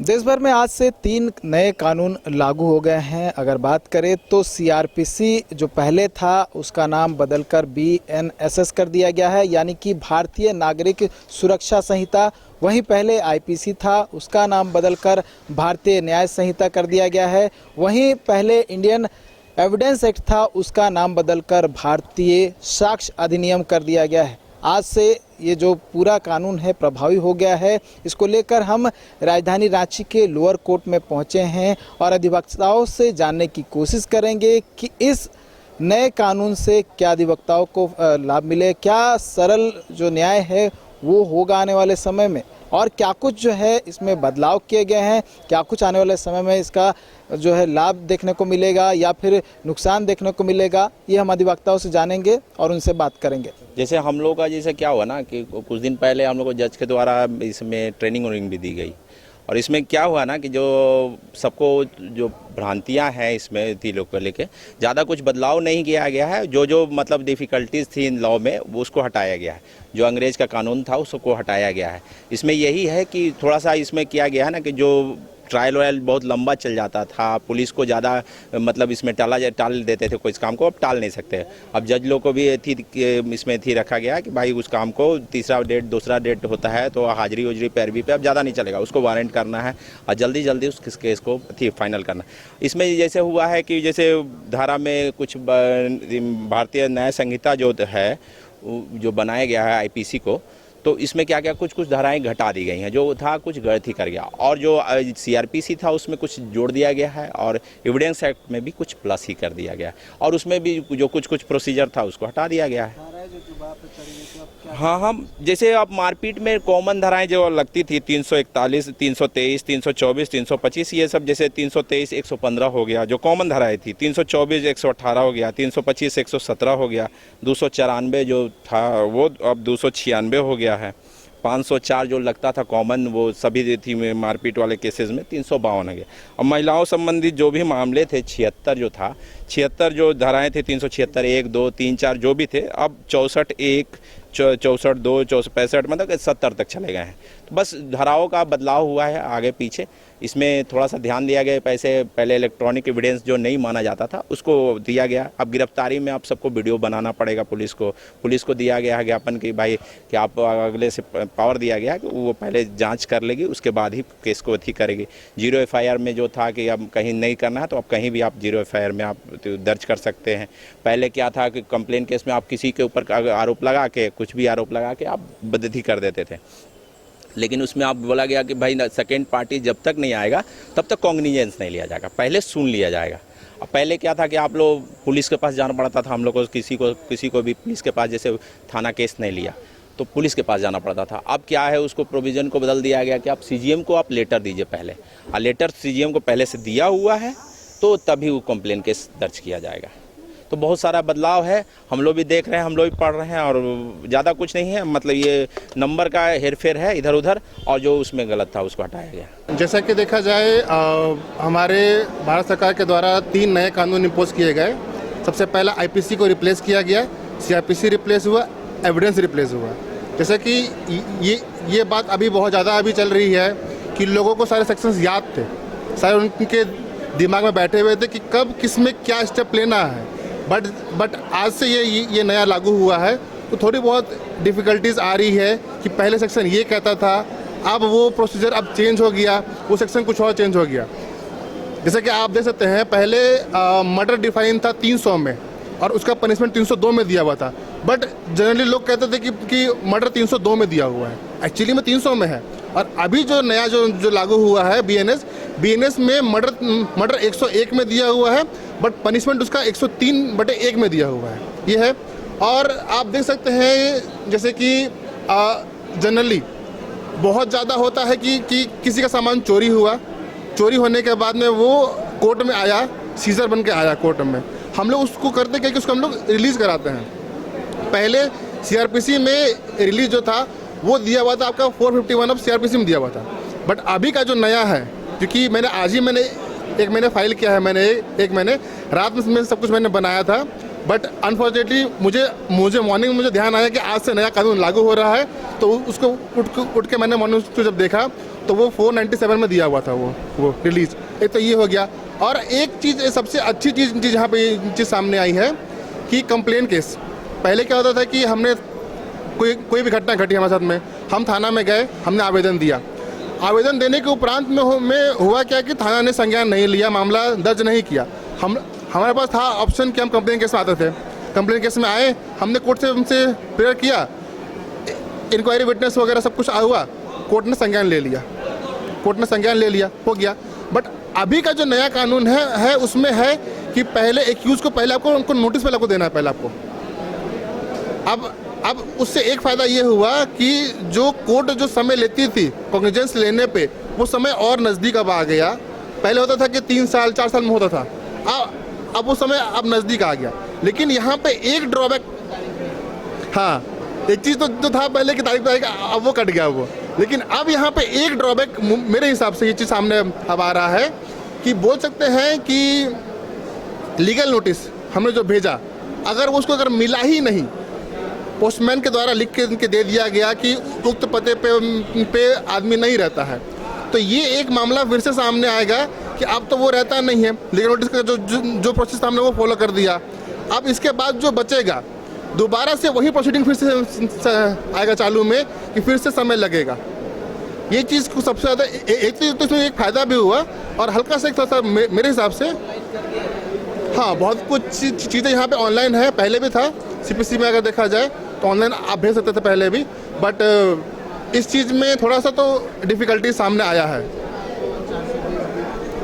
देश भर में आज से 3 नए कानून लागू हो गए हैं। अगर बात करें तो सीआरपीसी जो पहले था उसका नाम बदलकर बीएनएसएस कर दिया गया है, यानी कि भारतीय नागरिक सुरक्षा संहिता। वहीं पहले आईपीसी था, उसका नाम बदलकर भारतीय न्याय संहिता कर दिया गया है। वहीं पहले इंडियन एविडेंस एक्ट था, उसका नाम बदलकर भारतीय साक्ष्य अधिनियम कर दिया गया है। आज से ये जो पूरा कानून है प्रभावी हो गया है। इसको लेकर हम राजधानी रांची के लोअर कोर्ट में पहुंचे हैं और अधिवक्ताओं से जानने की कोशिश करेंगे कि इस नए कानून से क्या अधिवक्ताओं को लाभ मिले, क्या सरल जो न्याय है वो होगा आने वाले समय में, और क्या कुछ जो है इसमें बदलाव किए गए हैं, क्या कुछ आने वाले समय में इसका जो है लाभ देखने को मिलेगा या फिर नुकसान देखने को मिलेगा। ये हम अधिवक्ताओं से जानेंगे और उनसे बात करेंगे। जैसे हम लोग का जैसे क्या हुआ ना कि कुछ दिन पहले हम लोग को जज के द्वारा इसमें ट्रेनिंग भी दी गई, और इसमें क्या हुआ ना कि जो सबको जो भ्रांतियां हैं इसमें थी लोग को लेके ज़्यादा कुछ बदलाव नहीं किया गया है। जो मतलब डिफ़िकल्टीज़ थी इन लॉ में वो उसको हटाया गया है। जो अंग्रेज़ का कानून था उसको हटाया गया है। इसमें यही है कि थोड़ा सा इसमें किया गया है ना कि जो ट्रायल वायल बहुत लंबा चल जाता था, पुलिस को ज़्यादा मतलब इसमें टाल देते थे कोई इस काम को, अब टाल नहीं सकते। अब जज लोग को भी इसमें रखा गया कि भाई उस काम को तीसरा डेट दूसरा डेट होता है तो हाजिरी उजरी पैरवी पे अब ज़्यादा नहीं चलेगा, उसको वारंट करना है और जल्दी जल्दी उस केस को फाइनल करना। इसमें जैसे हुआ है कि जैसे धारा में कुछ भारतीय न्याय संहिता जो है जो बनाया गया है आईपीसी को, तो इसमें क्या क्या कुछ धाराएं घटा दी गई हैं। जो था कुछ गलत ही कर गया, और जो सीआरपीसी था उसमें कुछ जोड़ दिया गया है, और एविडेंस एक्ट में भी कुछ प्लस ही कर दिया गया है, और उसमें भी जो कुछ प्रोसीजर था उसको हटा दिया गया है। हाँ, जैसे अब मारपीट में कॉमन धाराएं जो लगती थी 341, 323, 324, 325, ये सब जैसे 323 115 हो गया जो कॉमन धाराएं थी, 324 118 हो गया, 325 117 हो गया, 294 जो था वो अब 296 हो गया है, 504 जो लगता था कॉमन वो सभी थी मारपीट वाले केसेस में 352 हो गया। और महिलाओं संबंधित जो भी मामले थे 76 जो था, 76 जो धाराएं थे 376 1 2 3 4 जो भी थे, अब 64 1 64 2 65 मतलब 70 तक चले गए हैं। तो बस धाराओं का बदलाव हुआ है आगे पीछे। इसमें थोड़ा सा ध्यान दिया गया, पहले इलेक्ट्रॉनिक एविडेंस जो नहीं माना जाता था उसको दिया गया। अब गिरफ्तारी में आप सबको वीडियो बनाना पड़ेगा, पुलिस को दिया गया है ज्ञापन कि भाई कि आप अगले से पावर दिया गया कि वो पहले जांच कर लेगी, उसके बाद ही केस को अथी करेगी। 0 FIR में जो था कि अब कहीं नहीं करना है तो अब कहीं भी आप 0 FIR में आप दर्ज कर सकते हैं। पहले क्या था कि कंप्लेन केस में आप किसी के ऊपर आरोप लगा के कुछ भी आरोप लगा के आप बदती कर देते थे, लेकिन उसमें आप बोला गया कि भाई सेकेंड पार्टी जब तक नहीं आएगा तब तक कॉग्निजेंस नहीं लिया जाएगा, पहले सुन लिया जाएगा। अब पहले क्या था कि आप लोग पुलिस के पास जाना पड़ता था, हम लोग को किसी को भी पुलिस के पास जैसे थाना केस नहीं लिया तो पुलिस के पास जाना पड़ता था। अब क्या है उसको प्रोविज़न को बदल दिया गया कि आप सीजीएम को आप लेटर दीजिए पहले, और लेटर सीजीएम को पहले से दिया हुआ है तो तभी वो कंप्लेन केस दर्ज किया जाएगा। तो बहुत सारा बदलाव है, हम लोग भी देख रहे हैं, हम लोग भी पढ़ रहे हैं, और ज़्यादा कुछ नहीं है। मतलब ये नंबर का हेरफेर है इधर उधर, और जो उसमें गलत था उसको हटाया गया। जैसा कि देखा जाए हमारे भारत सरकार के द्वारा 3 नए कानून इम्पोज किए गए। सबसे पहला आईपीसी को रिप्लेस किया गया, सीआरपीसी रिप्लेस हुआ, एविडेंस रिप्लेस हुआ। जैसा कि ये बात अभी बहुत ज़्यादा अभी चल रही है कि लोगों को सारे सेक्शंस याद थे, सारे उनके दिमाग में बैठे हुए थे कि कब किस में क्या स्टेप लेना है। बट आज से ये नया लागू हुआ है तो थोड़ी बहुत डिफ़िकल्टीज़ आ रही है कि पहले सेक्शन ये कहता था, अब वो प्रोसीजर अब चेंज हो गया, वो सेक्शन कुछ और चेंज हो गया। जैसे कि आप देख सकते हैं पहले मर्डर डिफाइन था 300 में और उसका पनिशमेंट 302 में दिया हुआ था, बट जनरली लोग कहते थे कि मर्डर 302 में दिया हुआ है, एक्चुअली में 300 में है। और अभी जो नया जो लागू हुआ है बीएनएस में मर्डर 101 में दिया हुआ है, बट पनिशमेंट उसका 103/1 में दिया हुआ है, ये है। और आप देख सकते हैं जैसे कि जनरली बहुत ज़्यादा होता है कि किसी का सामान चोरी हुआ, चोरी होने के बाद में वो कोर्ट में आया, सीजर बन के आया कोर्ट में, हम लोग उसको करते क्या कि उसको हम लोग रिलीज़ कराते हैं। पहले सीआरपीसी में रिलीज जो था वो दिया हुआ था आपका 451 ऑफ सीआरपीसी में दिया हुआ था, बट अभी का जो नया है, क्योंकि मैंने फाइल किया है, मैंने रात में सब कुछ मैंने बनाया था, बट अनफॉर्चुनेटली मुझे मॉर्निंग में मुझे ध्यान आया कि आज से नया कानून लागू हो रहा है, तो उसको उठ के मैंने मॉर्निंग को जब देखा तो वो 497 में दिया हुआ था वो रिलीज। एक तो ये हो गया, और एक चीज़ सबसे अच्छी चीज़ यहाँ पे चीज़ सामने आई है कि कंप्लेन केस। पहले क्या होता था कि हमने कोई भी घटना घटी हमारे साथ में, हम थाना में गए, हमने आवेदन दिया, आवेदन देने के उपरांत में हुआ क्या कि थाना ने संज्ञान नहीं लिया, मामला दर्ज नहीं किया। हमारे पास था ऑप्शन कि हम कंप्लेन केस में आते थे, कंप्लेन केस में आए, हमने कोर्ट से उनसे प्रेयर किया, इंक्वायरी विटनेस वगैरह सब कुछ हुआ, कोर्ट ने संज्ञान ले लिया, कोर्ट ने संज्ञान ले लिया, हो गया। बट अभी का जो नया कानून है उसमें है कि पहले एक्यूज को पहले आपको उनको नोटिस पहले आपको देना है पहले आपको। अब उससे एक फ़ायदा ये हुआ कि जो कोर्ट जो समय लेती थी कॉग्निजेंस लेने पे, वो समय और नज़दीक अब आ गया। पहले होता था कि 3 साल 4 साल में होता था, अब वो समय अब नज़दीक आ गया। लेकिन यहाँ पे एक ड्रॉबैक, हाँ एक चीज़ तो था पहले की तारीख अब वो कट गया वो, लेकिन अब यहाँ पे एक ड्रॉबैक मेरे हिसाब से ये चीज़ सामने अब आ रहा है कि बोल सकते हैं कि लीगल नोटिस हमने जो भेजा, अगर उसको अगर मिला ही नहीं, पोस्टमैन के द्वारा लिख के दे दिया गया कि उक्त पते पे आदमी नहीं रहता है, तो ये एक मामला फिर से सामने आएगा कि अब तो वो रहता नहीं है। लीगल नोटिस का जो प्रोसेस हमने वो फॉलो कर दिया। अब इसके बाद जो बचेगा दोबारा से वही प्रोसीडिंग फिर से आएगा चालू में कि फिर से समय लगेगा। ये चीज़ को सबसे ज़्यादा एक चीज़ तो इसमें एक फ़ायदा भी हुआ, और हल्का सा एक थोड़ा मेरे हिसाब से हाँ बहुत कुछ चीज़ें यहाँ पे ऑनलाइन है, पहले भी था CPC में अगर देखा जाए तो ऑनलाइन आप भेज सकते थे पहले भी, बट इस चीज़ में थोड़ा सा तो डिफ़िकल्टी सामने आया है।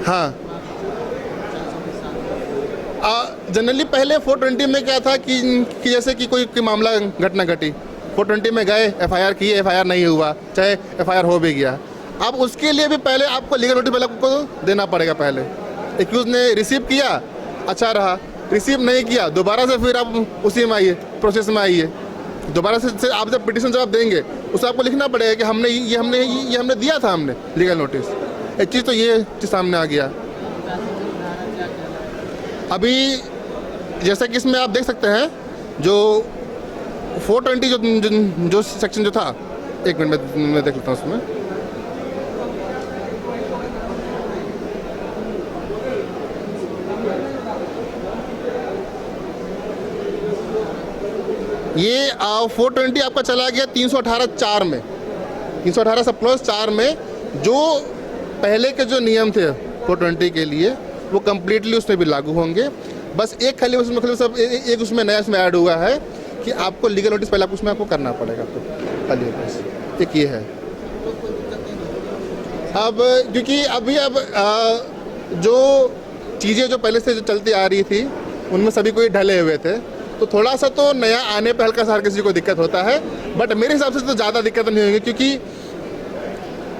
हाँ जनरली पहले 420 में क्या था कि जैसे कि कोई मामला घटना घटी, 420 में गए, FIR किए, FIR नहीं हुआ, चाहे FIR हो भी गया, अब उसके लिए भी पहले आपको लीगल नोटिस पहले आपको देना पड़ेगा। पहले एक्यूज ने रिसीव किया, अच्छा रहा, रिसीव नहीं किया, दोबारा से फिर आप उसी में आइए, प्रोसेस में आइए, दोबारा से आप जब पिटीशन जवाब देंगे उसको आपको लिखना पड़ेगा कि हमने दिया था, हमने लीगल नोटिस। एक चीज़ तो ये चीज़ सामने आ गया। अभी जैसा कि इसमें आप देख सकते हैं जो 420 जो सेक्शन जो था, एक मिनट में देख लेता हूँ उसमें। ये 420 आपका चला गया 318(4) में, 318 सब प्लस 4 में, जो पहले के जो नियम थे 420 के लिए वो कम्प्लीटली उसमें भी लागू होंगे। बस एक खाली उसमें सब एक उसमें नया इसमें ऐड हुआ है कि आपको लीगल नोटिस पहले उसमें आपको करना पड़ेगा, आपको खाली बस एक ये है। अब क्योंकि अभी जो चीज़ें जो पहले से जो चलती आ रही थी उनमें सभी कोई ढले हुए थे, तो थोड़ा सा तो नया आने पे हल्का सा हर किसी को दिक्कत होता है, बट मेरे हिसाब से तो ज़्यादा दिक्कत नहीं होगी, क्योंकि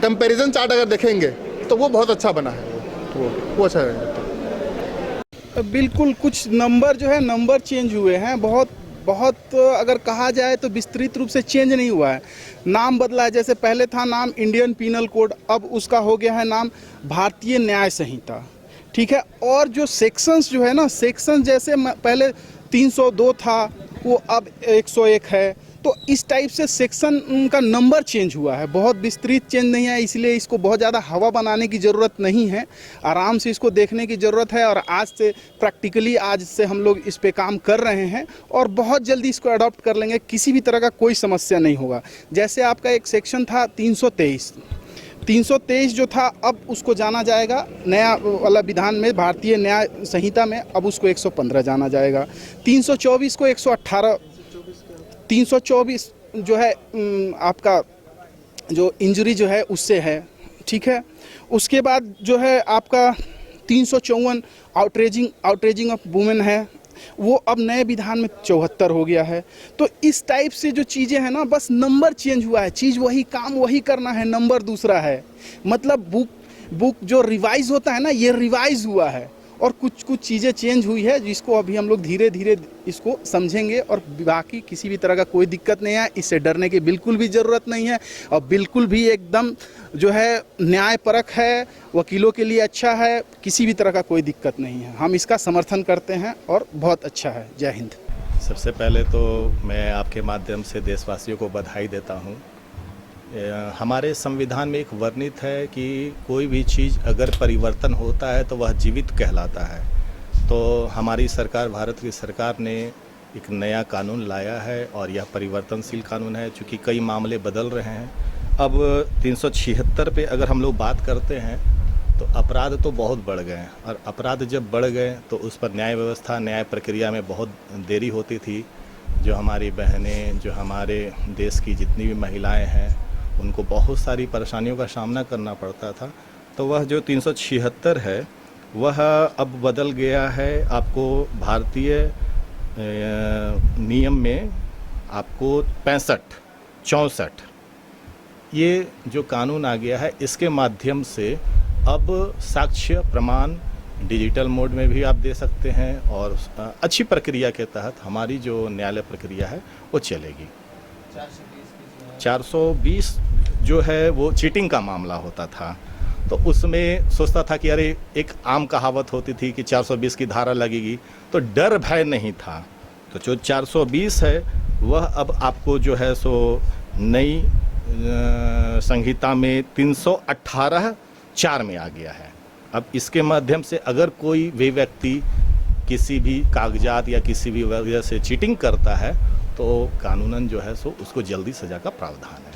कंपैरिजन चार्ट अगर देखेंगे तो वो बहुत अच्छा बना है, वो अच्छा है। बिल्कुल, कुछ नंबर जो है नंबर चेंज हुए हैं, बहुत अगर कहा जाए तो विस्तृत रूप से चेंज नहीं हुआ है। नाम बदला है, जैसे पहले था नाम इंडियन पीनल कोड, अब उसका हो गया है नाम भारतीय न्याय संहिता, ठीक है। और जो सेक्शंस जो है ना, सेक्शन जैसे पहले 302 था वो अब 101 है, तो इस टाइप से सेक्शन का नंबर चेंज हुआ है, बहुत विस्तृत चेंज नहीं है, इसलिए इसको बहुत ज़्यादा हवा बनाने की ज़रूरत नहीं है, आराम से इसको देखने की ज़रूरत है। और आज से प्रैक्टिकली आज से हम लोग इस पे काम कर रहे हैं और बहुत जल्दी इसको अडॉप्ट कर लेंगे, किसी भी तरह का कोई समस्या नहीं होगा। जैसे आपका एक सेक्शन था 323 जो था, अब उसको जाना जाएगा नया वाला विधान में, भारतीय न्याय संहिता में, अब उसको 115 जाना जाएगा। 324 को 118, 324 जो है आपका जो इंजरी जो है उससे है, ठीक है। उसके बाद जो है आपका 354 आउटरेजिंग ऑफ वुमेन है, वो अब नए विधान में 74 हो गया है। तो इस टाइप से जो चीज़ें हैं ना, बस नंबर चेंज हुआ है, चीज़ वही, काम वही करना है, नंबर दूसरा है। मतलब बुक जो रिवाइज होता है ना, ये रिवाइज हुआ है, और कुछ चीज़ें चेंज हुई है जिसको अभी हम लोग धीरे धीरे इसको समझेंगे, और बाकी किसी भी तरह का कोई दिक्कत नहीं है, इससे डरने की बिल्कुल भी ज़रूरत नहीं है, और बिल्कुल भी एकदम जो है न्यायपरक है, वकीलों के लिए अच्छा है, किसी भी तरह का कोई दिक्कत नहीं है, हम इसका समर्थन करते हैं और बहुत अच्छा है। जय हिंद। सबसे पहले तो मैं आपके माध्यम से देशवासियों को बधाई देता हूँ हमारे संविधान में एक वर्णित है कि कोई भी चीज़ अगर परिवर्तन होता है तो वह जीवित कहलाता है। तो हमारी सरकार, भारत की सरकार ने एक नया कानून लाया है और यह परिवर्तनशील कानून है, चूँकि कई मामले बदल रहे हैं। अब 376 पे अगर हम लोग बात करते हैं तो अपराध तो बहुत बढ़ गए हैं, और अपराध जब बढ़ गए तो उस पर न्याय व्यवस्था, न्याय प्रक्रिया में बहुत देरी होती थी। जो हमारी बहनें, जो हमारे देश की जितनी भी महिलाएं हैं, उनको बहुत सारी परेशानियों का सामना करना पड़ता था। तो वह जो 376 है वह अब बदल गया है। आपको भारतीय नियम में आपको 65, 64 ये जो कानून आ गया है, इसके माध्यम से अब साक्ष्य प्रमाण डिजिटल मोड में भी आप दे सकते हैं, और अच्छी प्रक्रिया के तहत हमारी जो न्यायालय प्रक्रिया है वो चलेगी। 420 जो है वो चीटिंग का मामला होता था, तो उसमें सोचता था कि अरे, एक आम कहावत होती थी कि 420 की धारा लगेगी, तो डर भय नहीं था। तो जो 420 है वह अब आपको जो है सो नई संहिता में 318(4) में आ गया है। अब इसके माध्यम से अगर कोई भी व्यक्ति किसी भी कागजात या किसी भी वजह से चीटिंग करता है तो कानूनन जो है सो उसको जल्दी सज़ा का प्रावधान है।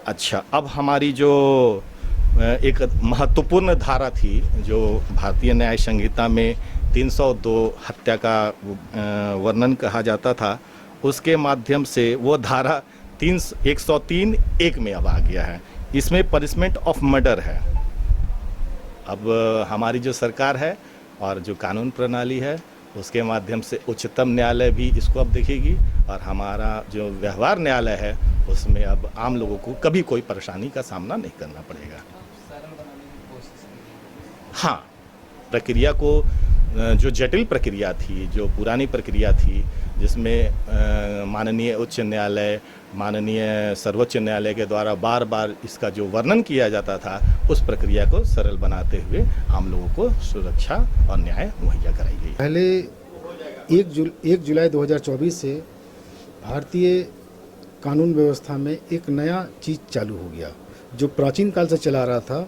अच्छा, अब हमारी जो एक महत्वपूर्ण धारा थी, जो भारतीय न्याय संहिता में 302 हत्या का वर्णन कहा जाता था, उसके माध्यम से वो धारा 103(1) में अब आ गया है। इसमें पनिशमेंट ऑफ मर्डर है। अब हमारी जो सरकार है और जो कानून प्रणाली है, उसके माध्यम से उच्चतम न्यायालय भी इसको अब देखेगी, और हमारा जो व्यवहार न्यायालय है उसमें अब आम लोगों को कभी कोई परेशानी का सामना नहीं करना पड़ेगा। हाँ, प्रक्रिया को, जो जटिल प्रक्रिया थी, जो पुरानी प्रक्रिया थी, जिसमें माननीय उच्च न्यायालय, माननीय सर्वोच्च न्यायालय के द्वारा बार बार इसका जो वर्णन किया जाता था, उस प्रक्रिया को सरल बनाते हुए आम लोगों को सुरक्षा और न्याय मुहैया कराई गई। पहले 1 जुलाई 2024 से भारतीय कानून व्यवस्था में एक नया चीज़ चालू हो गया, जो प्राचीन काल से चला रहा था।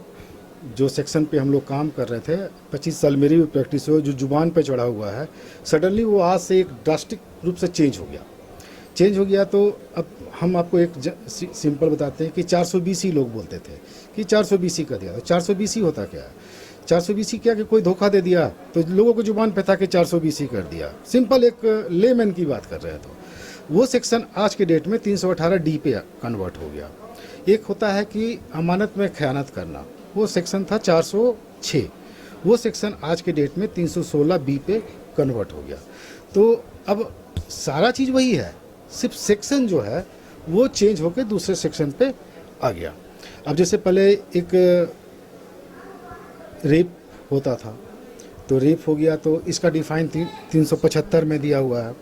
जो सेक्शन पे हम लोग काम कर रहे थे, 25 साल मेरी भी प्रैक्टिस हो, जो जुबान पे चढ़ा हुआ है, सडनली वो आज से एक ड्रास्टिक रूप से चेंज हो गया। तो अब हम आपको एक सिंपल बताते हैं कि 420 लोग बोलते थे कि 420 कर दिया। तो 420 होता क्या है? 420 क्या कि कोई धोखा दे दिया, तो लोगों को जुबान पे था कि 420 कर दिया। सिंपल एक लेमैन की बात कर रहे हैं। तो वो सेक्शन आज के डेट में 318D पे कन्वर्ट हो गया। एक होता है कि अमानत में खयानत करना, वो सेक्शन था 406, वो सेक्शन आज के डेट में 316B पे कन्वर्ट हो गया। तो अब सारा चीज़ वही है, सिर्फ सेक्शन जो है वो चेंज होकर दूसरे सेक्शन पे आ गया। अब जैसे पहले एक रेप होता था, तो रेप हो गया, तो इसका डिफाइन 375 में दिया हुआ है।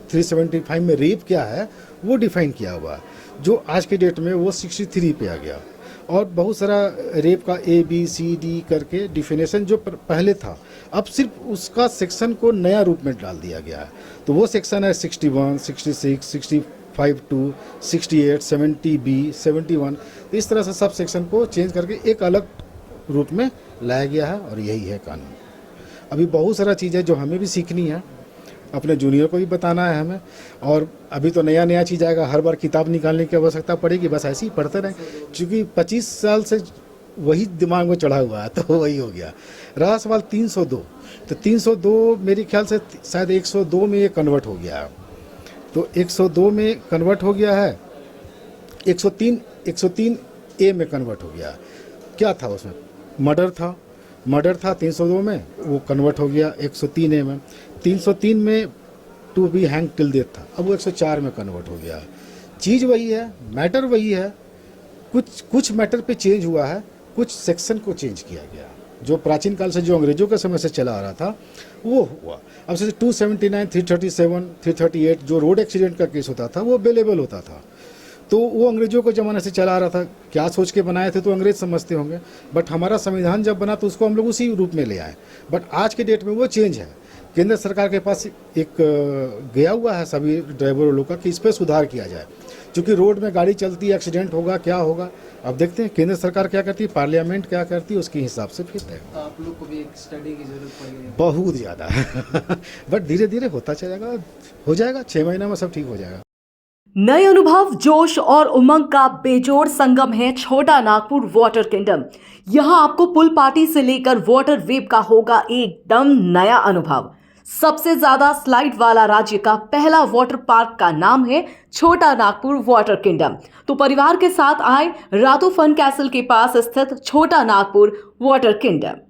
375 में रेप क्या है वो डिफाइन किया हुआ है, जो आज के डेट में वो 63 पे आ गया। और बहुत सारा रेप का ABCD करके डिफिनेशन जो पहले था, अब सिर्फ उसका सेक्शन को नया रूप में डाल दिया गया है। तो वो सेक्शन है 61, 66, 65(2), 68, 70B, 71। तो इस तरह से सब सेक्शन को चेंज करके एक अलग रूप में लाया गया है, और यही है कानून। अभी बहुत सारा चीज़ है जो हमें भी सीखनी है, अपने जूनियर को भी बताना है हमें। और अभी तो नया चीज़ आएगा, हर बार किताब निकालने की आवश्यकता पड़ेगी, बस ऐसे ही पढ़ते रहें, क्योंकि 25 साल से वही दिमाग में चढ़ा हुआ है, तो वही हो गया। रहा सवाल 302, तो 302 मेरे ख्याल से शायद 102 में ये कन्वर्ट हो गया है। तो 102 में कन्वर्ट हो गया है, 103A में कन्वर्ट हो गया। क्या था उसमें? मर्डर था 302 में, वो कन्वर्ट हो गया 103A में। 303 में to be hang till death था, अब वो 104 में कन्वर्ट हो गया। चीज़ वही है, मैटर वही है, कुछ मैटर पे चेंज हुआ है, कुछ सेक्शन को चेंज किया गया। जो प्राचीन काल से, जो अंग्रेजों के समय से चला आ रहा था, वो हुआ। अब जैसे 279, 337, 338 जो रोड एक्सीडेंट का केस होता था, वो अवेलेबल होता था। तो वो अंग्रेजों के ज़माने से चला आ रहा था। क्या सोच के बनाए थे तो अंग्रेज समझते होंगे, बट हमारा संविधान जब बना तो उसको हम लोग उसी रूप में ले आए। बट आज के डेट में वो चेंज है। केंद्र सरकार के पास एक गया हुआ है सभी ड्राइवरों लोगों का कि इस पर सुधार किया जाए। क्योंकि रोड में गाड़ी चलती है, एक्सीडेंट होगा, क्या होगा। अब देखते हैं केंद्र सरकार क्या करती है, पार्लियामेंट क्या करती है, उसके हिसाब से फिर तय। आप लोग को भी एक स्टडी की जरूरत पड़ेगी। बहुत ज़्यादा बट धीरे धीरे होता चलेगा, हो जाएगा, 6 महीना में सब ठीक हो जाएगा। नए अनुभव, जोश और उमंग का बेजोड़ संगम है छोटा नागपुर वाटर किंगडम। यहां आपको पुल पार्टी से लेकर वाटर वेव का होगा एकदम नया अनुभव। सबसे ज्यादा स्लाइड वाला राज्य का पहला वाटर पार्क का नाम है छोटा नागपुर वाटर किंगडम। तो परिवार के साथ आए रातो फन कैसल के पास स्थित छोटा नागपुर वाटर किंगडम।